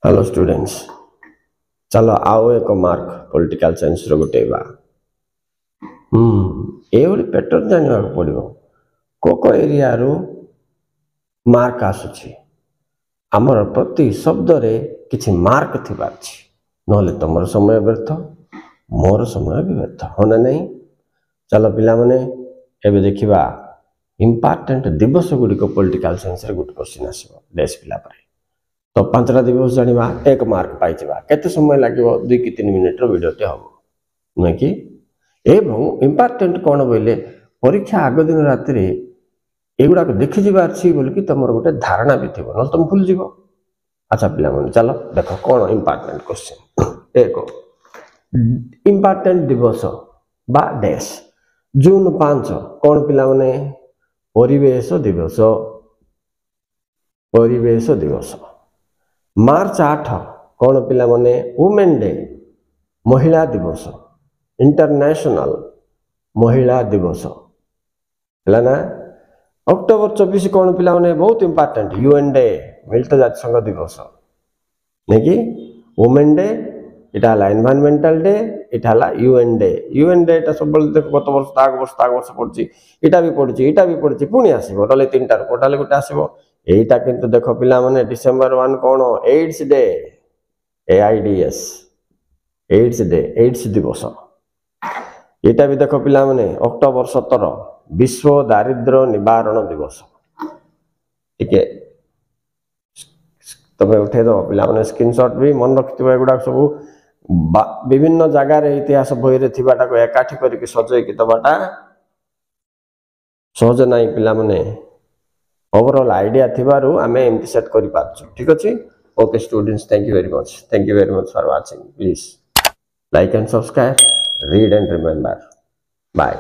Hello students, चलो आओ एक मार्क पॉलिटिकल साइंस रो गोटेबा ए ओली पैटर्न जानिबा पड़िबो को एरिया रो मार्क आसुची हमर प्रति शब्द रे किछि मार्क थिबा अछि नहले तमर समय व्यर्थ मोर समय भी व्यर्थ होना नहीं। चलो पिला माने एबे देखिबा इंपोर्टेंट दिवस गुडी को पॉलिटिकल साइंस रे गुड क्वेश्चन आसीबो देश पिला पर तो 5टा दिवस जानिबा 1 मार्क पाइजिबा केते समय लागिवो 2 कि 3 मिनिट रो वीडियोटे हबो नै कि एवं इंपोर्टेंट कोन बोले परीक्षा आग दिन रात रे एगुडा को देखि जिबार छी बोल कि तमर गोटे धारणा भी थिबो न तुम भूल जिवो। अच्छा पिला मन चलो देखो कोन इंपोर्टेंट क्वेश्चन एको इंपोर्टेंट दिवस बा डेस जून 5 कोन पिला माने परिवेश दिवस मार्च 8 कोन पिला माने वुमेन डे महिला दिवस इंटरनेशनल महिला दिवस है ना। अक्टोबर 24 कोन पिला माने बहुत इंपोर्टेंट यूएन डे मिलित जाति संघ दिवस नहीं कि वुमेन डे इटा हला एनवायरमेंटल डे इटा हला यूएन डे इटा सब देख गत वर्ष पड़ची इटा भी पड़ची पुणी आसीबो डले तीनटा कोटाले गोटे आसीबो एटा किंतु देखो पिला माने डिसेंबर 1 कोन AIDS day AIDS AIDS day AIDS दिवस एटा भी देखो पिला माने अक्टोबर 17 विश्व दारिद्र्य निवारण दिवस ठीक है तबे उठे दो पिला माने स्क्रीनशॉट भी मन रखितो एगुडा सब विभिन्न जगह रे इतिहास बही रे थिबाटा को एकाठी करके सजय कि दबाटा सहज नाही पिला माने ओवरऑल आइडिया थिबारु आमे एमटी सेट करि पाछु ठीक अछि। Okay students, thank you very much for watching. Please like and subscribe, read and remember. Bye.